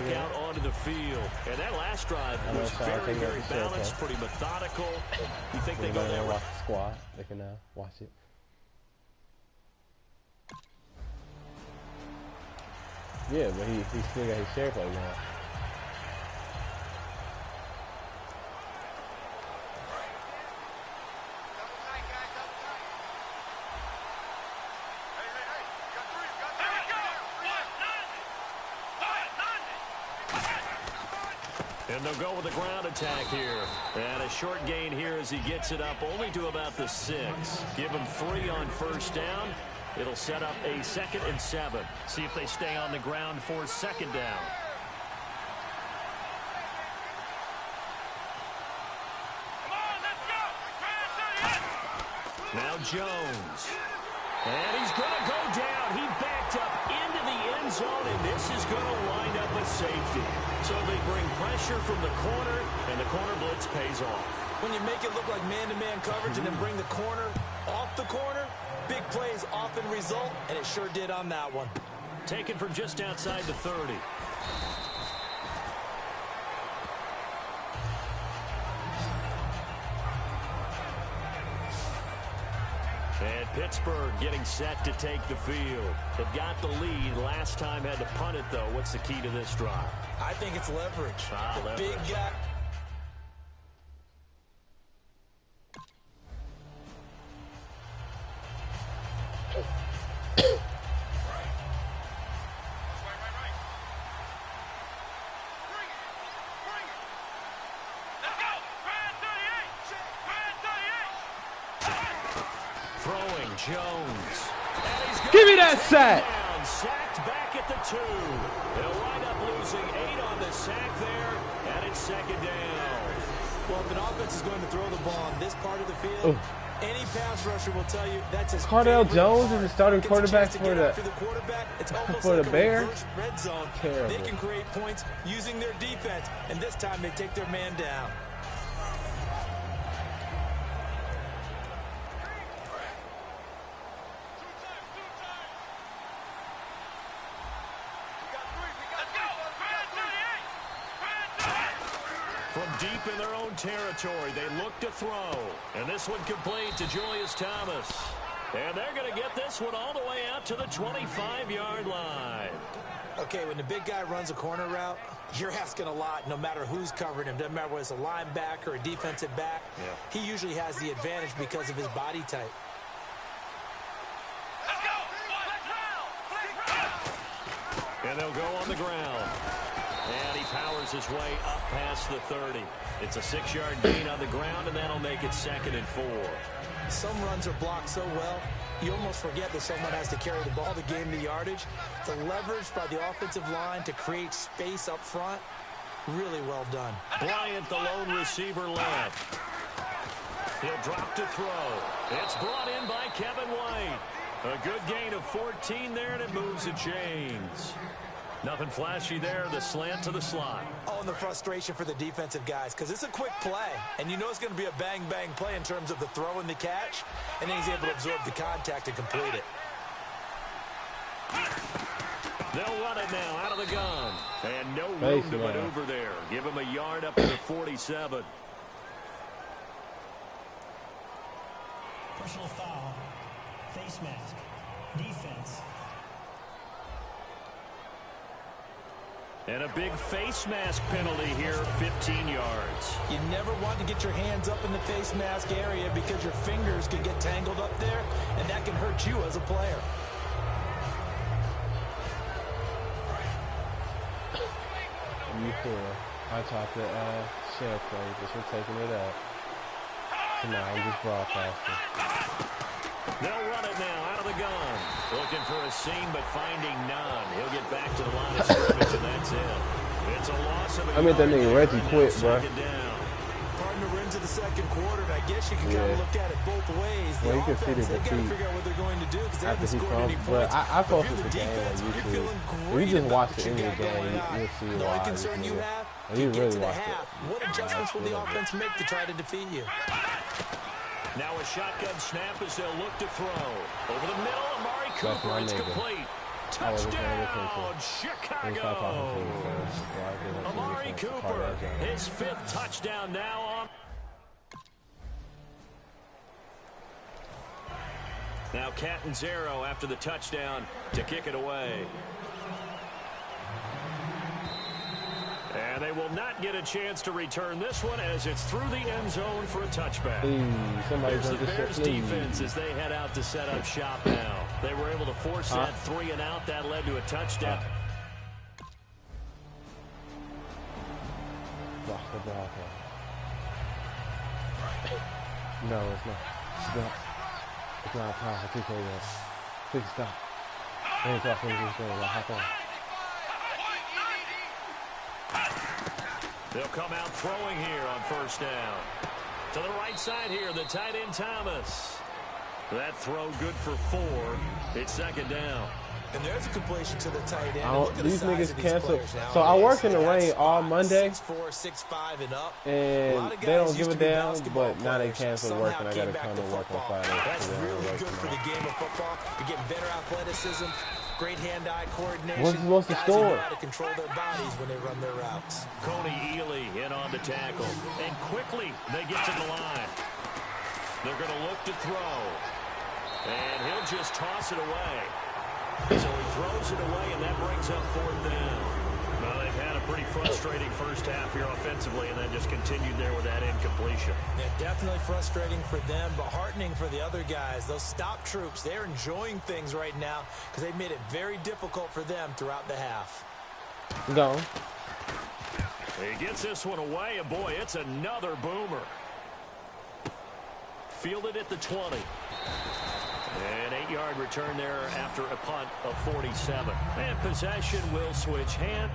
back out onto the field. And that last drive was very, very balanced, pretty methodical. You think they go there? Watch the squad. They can watch it. Yeah, but he still got his share play going. And they'll go with the ground attack here. And a short gain here as he gets it up only to about the 6. Give him 3 on first down. It'll set up a 2nd and 7. See if they stay on the ground for 2nd down. Come on, let's go. Now Jones. And he's going to go down. He backed up into the end zone, and this is going to wind up a safety. So they bring pressure from the corner, and the corner blitz pays off. When you make it look like man-to-man coverage and then bring the corner off the corner, big plays often result, and it sure did on that one. Taken from just outside the 30. And Pittsburgh getting set to take the field. They've got the lead. Last time had to punt it, though. What's the key to this drive? I think it's leverage. The big guy. Jones. Give me that sack. Sacked back at the 2. They'll wind up losing 8 on the sack there, and it's 2nd down. Well, if an offense is going to throw the ball on this part of the field, any pass rusher will tell you that's his Cardell Jones is the starting quarterback for the Bears. Red zone. Terrible. They can create points using their defense, and this time they take their man down. From deep in their own territory, they look to throw. And this one complete to Julius Thomas. And they're going to get this one all the way out to the 25-yard line. Okay, when the big guy runs a corner route, you're asking a lot no matter who's covering him. Doesn't matter whether it's a linebacker or a defensive back. Yeah. He usually has the advantage because of his body type. Let's go! And they'll go on the ground. And he powers his way up past the 30. It's a 6-yard gain on the ground, and that'll make it 2nd and 4. Some runs are blocked so well, you almost forget that someone has to carry the ball to gain the yardage. The leverage by the offensive line to create space up front, really well done. Bryant, the lone receiver left. He'll drop to throw. It's brought in by Kevin White. A good gain of 14 there, and it moves the chains. Nothing flashy there, the slant to the slot. Oh, and the frustration for the defensive guys, because it's a quick play, and you know it's going to be a bang-bang play in terms of the throw and the catch, and then he's able to absorb the contact and complete it. They'll run it now out of the gun, and no room to maneuver there. Give him a yard up to the 47. Personal foul, face mask, defense. And a big face mask penalty here, 15 yards. You never want to get your hands up in the face mask area because your fingers can get tangled up there, and that can hurt you as a player. I tried to share play, but we're taking it up. So now I'm just broadcasting. They'll run it now out of the gun. Looking for a seam, but finding none. He'll get back to the line of scrimmage, and that's it. It's a loss of a I mean, that nigga Reggie quit, bro. Partner, we're into the second quarter, and I guess you can kind of look at it both ways. The offense, they've got to figure out what they're going to do because they haven't scored any points. I posted the game on YouTube. If you just watch the end of the game, you'll see why. The only concern you have, you get to really the half. What adjustments will the offense make to try to defeat you? Now a shotgun snap as they'll look to throw. Over the middle, Amari Cooper, it's complete. Touchdown, Chicago! Cooper, his 5th touchdown now on. Now Catanzaro after the touchdown to kick it away. And they will not get a chance to return this one as it's through the end zone for a touchback. Here's the Bears defense as they head out to set up shop now. They were able to force that 3 and out. That led to a touchdown. No, it's not. It's not a pass. I think please stop. Hands off when he's going. Hop on. They'll come out throwing here on 1st down. To the right side here, the tight end Thomas. That throw good for 4. It's 2nd down. And there's a completion to the tight end. These niggas cancel. So I work in the rain all Monday. 6'4", 6'5", and up. And they don't give a damn, but now they cancel work and I gotta come to work on Friday. That's really good for the game of football. You're getting better athleticism, great hand-eye coordination. What's the score? Guys know how to control their bodies when they run their routes. Coney Ely in on the tackle. And quickly they get to the line. They're going to look to throw. And he'll just toss it away. So he throws it away, and that brings up 4th down. Well, they've had a pretty frustrating first half here offensively, and then just continued there with that incompletion. Yeah, definitely frustrating for them, but heartening for the other guys. Those stop troops, they're enjoying things right now because they've made it very difficult for them throughout the half. Go. He gets this one away, and boy, it's another boomer. Fielded at the 20. An 8-yard return there after a punt of 47. And possession will switch hand.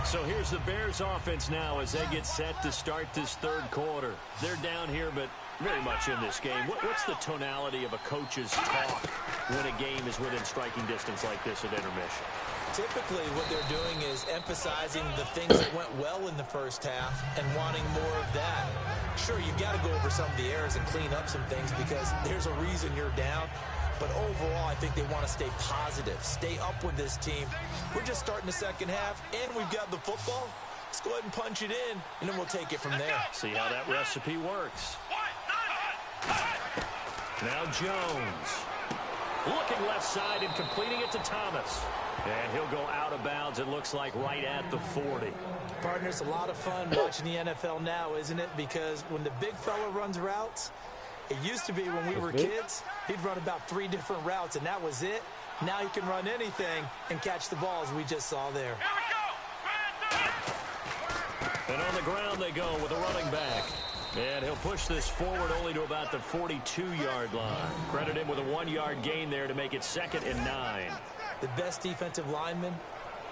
So here's the Bears offense now as they get set to start this 3rd quarter. They're down here, but very much in this game. What's the tonality of a coach's talk when a game is within striking distance like this at intermission? Typically, what they're doing is emphasizing the things that went well in the first half and wanting more of that. Sure, you've got to go over some of the errors and clean up some things because there's a reason you're down. But overall, I think they want to stay positive, stay up with this team. We're just starting the second half, and we've got the football. Let's go ahead and punch it in, and then we'll take it from there. See how that recipe works. Now Jones. Looking left side and completing it to Thomas. And he'll go out of bounds, it looks like, right at the 40. Partner, it's a lot of fun watching the NFL now, isn't it? Because when the big fella runs routes, it used to be when we were kids, he'd run about 3 different routes, and that was it. Now he can run anything and catch the balls we just saw there. And on the ground they go with a running back. And he'll push this forward only to about the 42-yard line. Credit him with a 1-yard gain there to make it 2nd and 9. The best defensive linemen,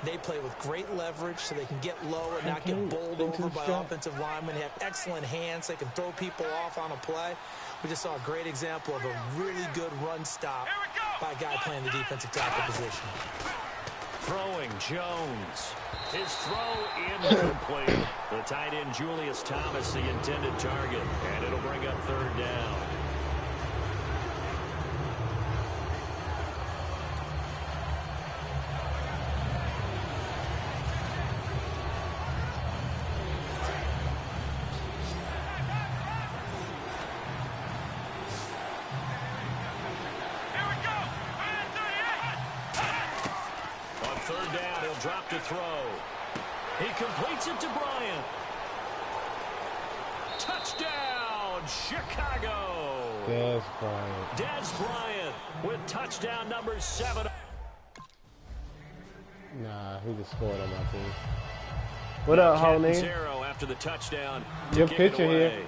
they play with great leverage so they can get low and not get bowled over by offensive linemen. They have excellent hands. They can throw people off on a play. We just saw a great example of a really good run stop by a guy playing the defensive tackle position. Throwing Jones. His throw incomplete. The tight end Julius Thomas, the intended target. And it'll bring up 3rd down. Drop to throw. He completes it to Bryant. Touchdown, Chicago. Dez Bryant. Dez Bryant with touchdown number 7. Nah, he just scored on my team. What up, homie? 0 after the touchdown. Your picture here.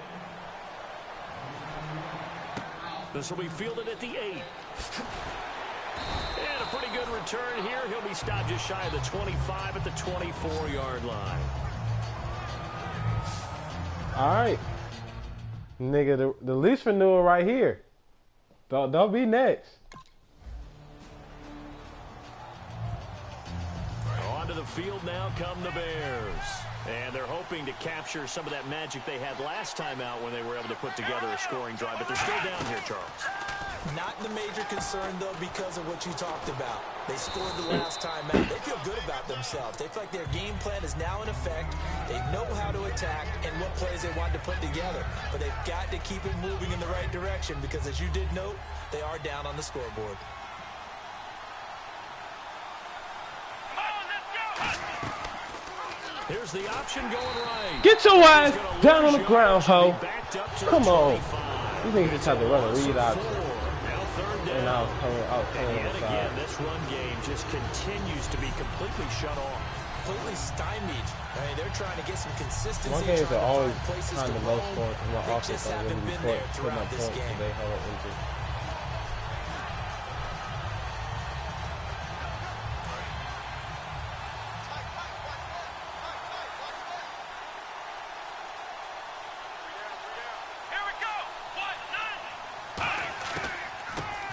This will be fielded at the 8. And a pretty good return here. He'll be stopped just shy of the 25 at the 24-yard line. All right. Nigga, the lease renewal right here. Don't be next. Onto the field now come the Bears. And they're hoping to capture some of that magic they had last time out when they were able to put together a scoring drive. But they're still down here, Charles. Not the major concern, though, because of what you talked about. They scored the last time out. They feel good about themselves. They feel like their game plan is now in effect. They know how to attack and what plays they want to put together. But they've got to keep it moving in the right direction because, as you did note, they are down on the scoreboard. Here's the option going right. Get your ass down on the ground, ho. Come on. You think you just have to run a read out. And I was playing Yet on the again, side. this run game just continues to be completely shut off. Completely stymied. I mean, they're trying to get some consistency. My games are always places kind to of low roam. scoring because my They offense just don't haven't really been put there my throughout this points, so game. they hella injured.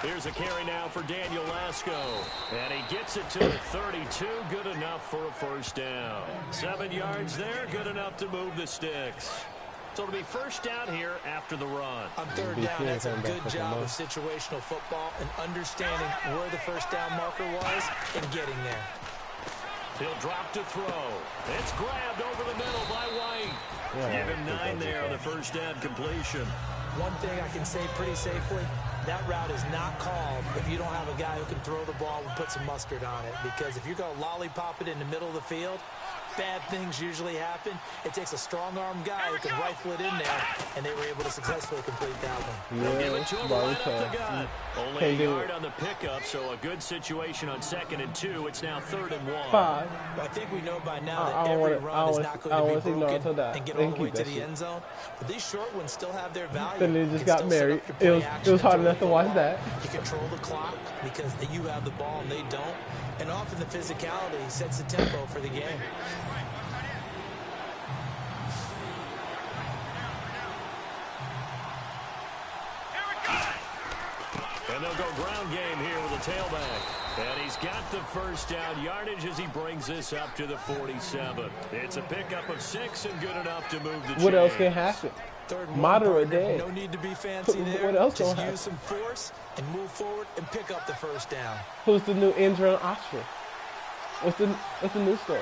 Here's a carry now for Daniel Lasco. And he gets it to the 32. Good enough for a first down. 7 yards there. Good enough to move the sticks. So it'll be first down here after the run. On third down, that's a good job of situational football and understanding where the first down marker was and getting there. He'll drop to throw. It's grabbed over the middle by White. Give him 9 there on the first down completion. One thing I can say pretty safely, that route is not called if you don't have a guy who can throw the ball and put some mustard on it. Because if you're going to lollipop it in the middle of the field, bad things usually happen. It takes a strong-arm guy who can rifle it in there, and they were able to successfully complete that one. They'll give it to him right up the gut. Only a yard on the pickup, so a good situation on 2nd and 2. It's now 3rd and 1. Five. I think we know by now that every run is not going to be broken and get all the way to the end zone. But these short ones still have their value. Then they You just can got still set married. up your play It was hard action enough to watch that. You control the clock because you have the ball and they don't. And often the physicality sets the tempo for the game. And they'll go ground game here with a tailback. And he's got the first down yardage as he brings this up to the 47. It's a pickup of 6 and good enough to move the chains. What else can happen? Moderate day. No need to be fancy there. What else Just gonna use some force and move forward and pick up the first down. Who's the new interim Oxford? What's the new story?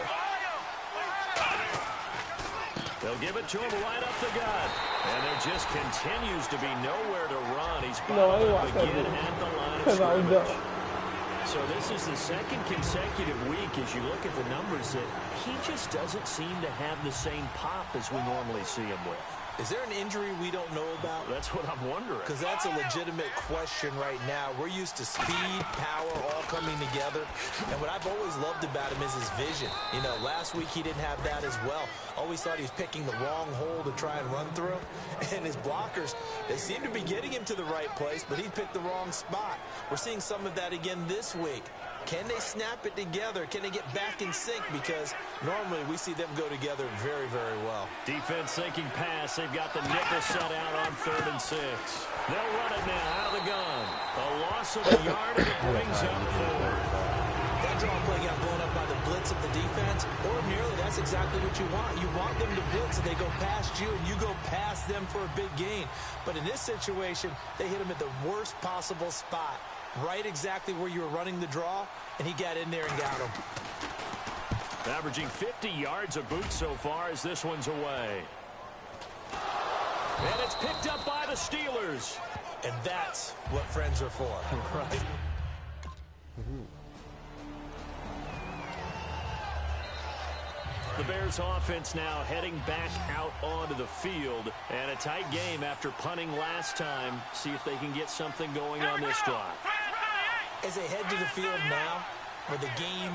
They'll give it to him right up the gut. And there just continues to be nowhere to run. He's bottled up again at the line of scrimmage. So this is the second consecutive week as you look at the numbers that he just doesn't seem to have the same pop as we normally see him with. Is there an injury we don't know about? That's what I'm wondering. Because that's a legitimate question right now. We're used to speed, power, all coming together. And what I've always loved about him is his vision. You know, last week he didn't have that as well. Always thought he was picking the wrong hole to try and run through. And his blockers, they seem to be getting him to the right place, but he picked the wrong spot. We're seeing some of that again this week. Can they snap it together? Can they get back in sync? Because normally we see them go together very, very well. Defense sinking pass. They've got the nickel set out on 3rd and 6. They'll run it now out of the gun. A loss of a yard and it brings up 4. That draw play got blown up by the blitz of the defense. Ordinarily, that's exactly what you want. You want them to blitz and they go past you and you go past them for a big gain. But in this situation, they hit him at the worst possible spot. Right exactly where you were running the draw, and he got in there and got him. Averaging 50 yards a boot so far as this one's away. And it's picked up by the Steelers. And that's what friends are for. Right. The Bears offense now heading back out onto the field. And a tight game after punting last time. See if they can get something going on this drive. As they head to the field now, with the game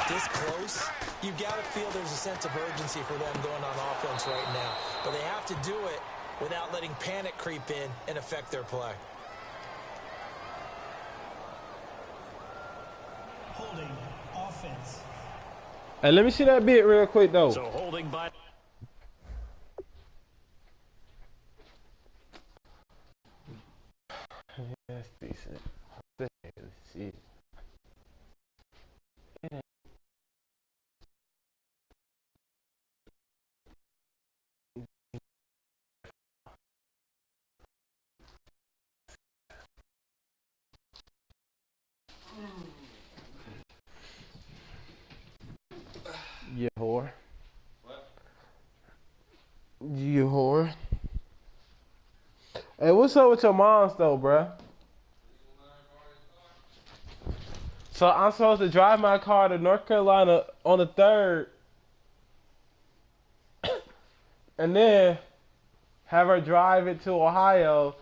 this close, you've got to feel there's a sense of urgency for them going on offense right now. But they have to do it without letting panic creep in and affect their play. Holding offense. Hey, let me see that bit real quick, though. So holding by... That's decent. Let's see. You whore. You whore. Hey, what's up with your moms though, bruh? So I'm supposed to drive my car to North Carolina on the 3rd, and then have her drive it to Ohio,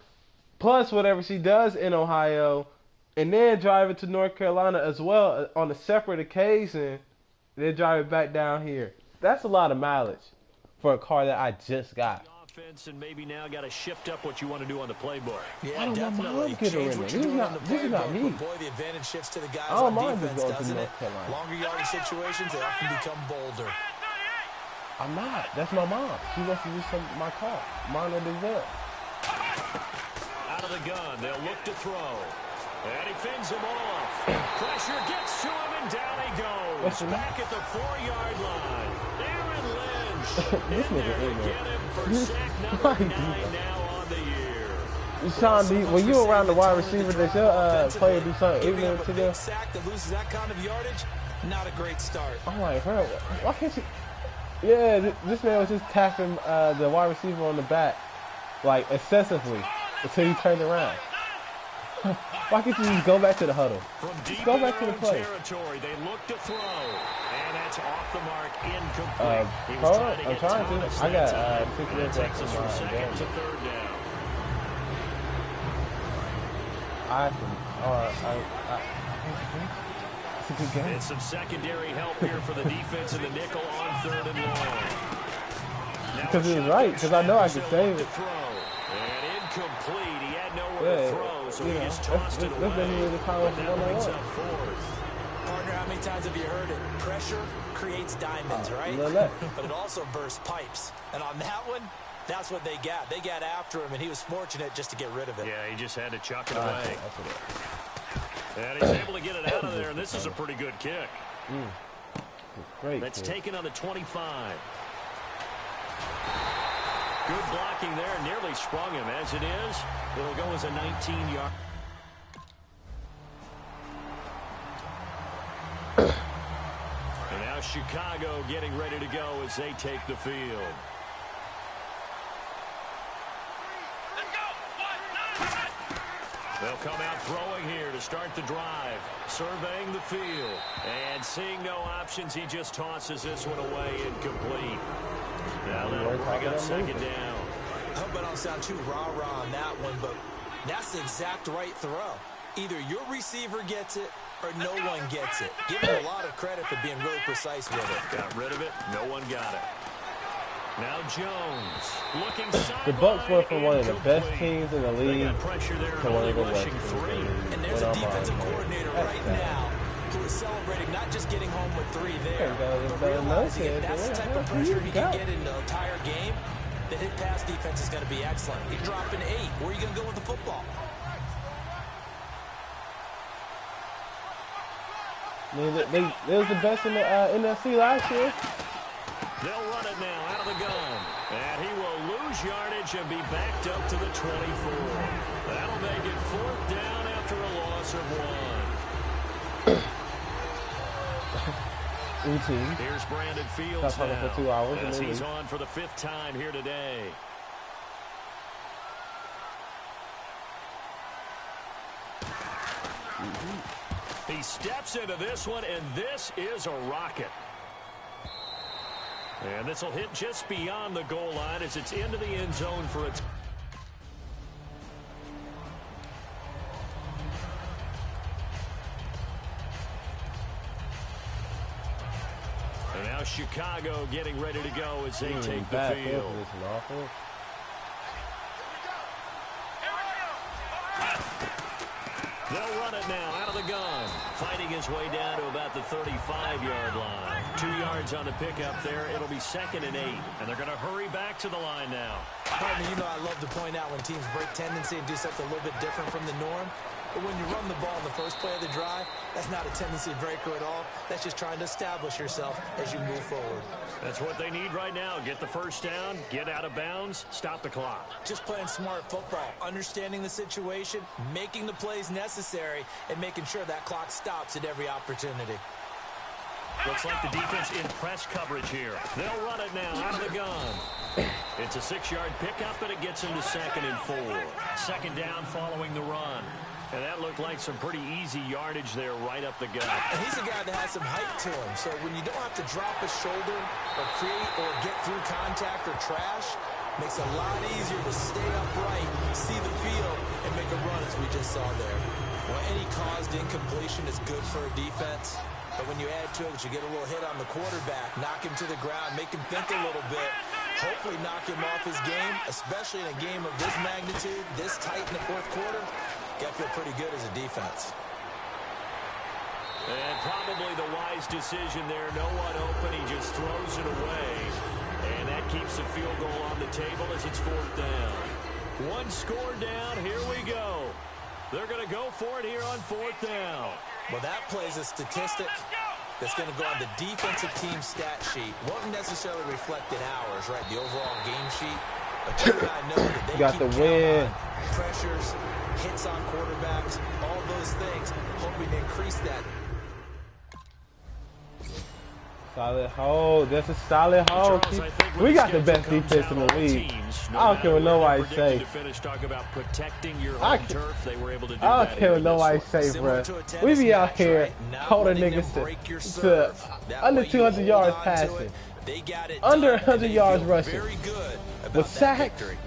plus whatever she does in Ohio, and then drive it to North Carolina as well on a separate occasion, and then drive it back down here. That's a lot of mileage for a car that I just got. And maybe now got to shift up what you want to do on the playbook. Yeah, definitely. Change what you're doing on the playbook. But boy, the advantage shifts to the guys on defense, doesn't it? Longer yardage situations, they often become bolder. I'm not. That's my mom. She wants to use my car. Mine will do that. Out of the gun, they'll look to throw. And he fends him off. Pressure gets to him, and down he goes. Back at the 4-yard line. Aaron Lynch This in there nigga to get him for sack number 9 now on the year. Sean, when you around the wide receiver, does your player do something ignorant to them? Sack that loses that kind of yardage, not a great start. I'm like, bro, why can't you? Yeah, this man was just tapping the wide receiver on the back, like, excessively, until he turned around. Why can't you just go back to the huddle? Just go back to the play. Territory, they look to throw, and that's off the mark, incomplete. I'm trying to. I got 6 minutes left in my game. To 3rd down. It's a good game. And some secondary help here for the defense in the nickel on 3rd and long. Because it was right, because I know I could save it. And incomplete. He had nowhere to throw, so he just tossed it away. That brings up 4th. Partner, how many times have you heard it? Pressure creates diamonds, right? But it also bursts pipes. And on that one, that's what they got. They got after him, and he was fortunate just to get rid of it. Yeah, he just had to chuck it away. And he's able to get it out of there, and this is a pretty good kick. Great. That's taken on the 25. Good blocking there, nearly sprung him. As it is, it'll go as a 19-yard. And now Chicago getting ready to go as they take the field. They'll come out throwing here to start the drive, surveying the field, and seeing no options, he just tosses this one away incomplete. Now that'll bring up 2nd down. I hope I don't sound too rah-rah on that one, but that's the exact right throw. Either your receiver gets it or no one gets it. Give him a lot of credit for being really precise with it. Got rid of it. No one got it. Now Jones looking sideline. The Bucs went from one of the best teams in the league to one of the worst. And there's a defensive coordinator right now who is celebrating not just getting home with 3 there, but realizing if that's the type of pressure he can get in the entire game, then his pass defense is going to be excellent. He's dropping 8. Where are you going to go with the football? I mean, they was the best in the NFC last year. They'll run it now out of the gun. And he will lose yardage and be backed up to the 24. That'll make it 4th down after a loss of 1. Routine. Here's Brandon Fields now, for 2 hours as he's on for the 5th time here today. He steps into this one, and this is a rocket. And this will hit just beyond the goal line as it's into the end zone for its. And now Chicago getting ready to go as they take the field. They'll run it now out of the gun. Fighting his way down to about the 35-yard line. 2 yards on the pickup there. It'll be 2nd and 8. And they're going to hurry back to the line now. Partner, you know I love to point out when teams break tendency and do something a little bit different from the norm. But when you run the ball in the first play of the drive, that's not a tendency breaker at all. That's just trying to establish yourself as you move forward. That's what they need right now. Get the first down, get out of bounds, stop the clock. Just playing smart football, understanding the situation, making the plays necessary, and making sure that clock stops at every opportunity. Looks like the defense in press coverage here. They'll run it now out of the gun. It's a 6-yard pickup, and it gets him to 2nd and 4. 2nd down following the run. And that looked like some pretty easy yardage there right up the gut. And he's a guy that has some height to him. So when you don't have to drop a shoulder or create or get through contact or trash, makes it a lot easier to stay upright, see the field, and make a run as we just saw there. Well, any caused incompletion is good for a defense. But when you add to it, you get a little hit on the quarterback, knock him to the ground, make him think a little bit, hopefully knock him off his game, especially in a game of this magnitude, this tight in the 4th quarter. Got to feel pretty good as a defense. And probably the wise decision there. No one open. He just throws it away. And that keeps the field goal on the table as it's 4th down. 1 score down. Here we go. They're going to go for it here on 4th down. Well, that plays a statistic that's going to go on the defensive team stat sheet. Won't necessarily reflect in ours, right? The overall game sheet. But you and I know that they got keep the count win. on pressures, hits on quarterbacks, all those things, hoping to increase that. Solid hold. That's a solid hold. Charles, I think when We got the schedule best comes defense out, in the all league. teams, I don't care what matter nobody where they're say. predicted to finish, talk about protecting your I home ca- turf. They were able to do I that don't care here what in this nobody one. say, Similar bruh. to a tennis We be out match, here right? Not holding letting niggas them break your to serve. That under way you 200 hold yards on to passing. it. They got it Under done, and 100 they yards feel rushing. Very good about With that sacks. victory.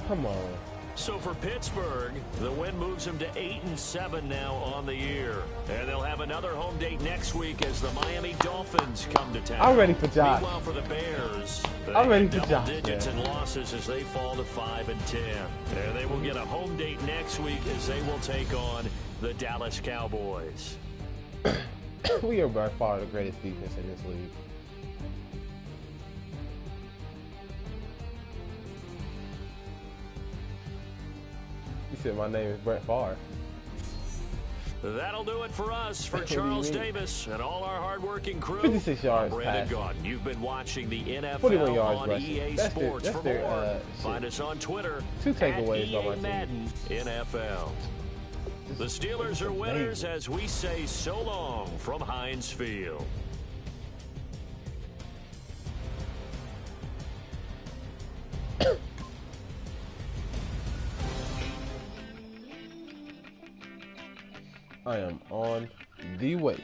Come on. So for Pittsburgh, the win moves them to 8-7 now on the year. And they'll have another home date next week as the Miami Dolphins come to town. I'm ready for Josh. Meanwhile, for the Bears, they I'm ready have for double Josh, digits man. in losses as they fall to 5-10. And they will get a home date next week as they will take on the Dallas Cowboys. We are by far the greatest defense in this league. You said my name is Brett Favre. That'll do it for us. For What do you Charles mean? Davis and all our hardworking crew, 56 yards I'm Brandon passing. Gaudin. You've been watching the 41 NFL yards on rushing. EA That's their- Sports. that's For their, more, shit. find us on Twitter 2 takeaways at on my EA team. Madden NFL. The Steelers are winners as we say so long from Heinz Field. I am on the way.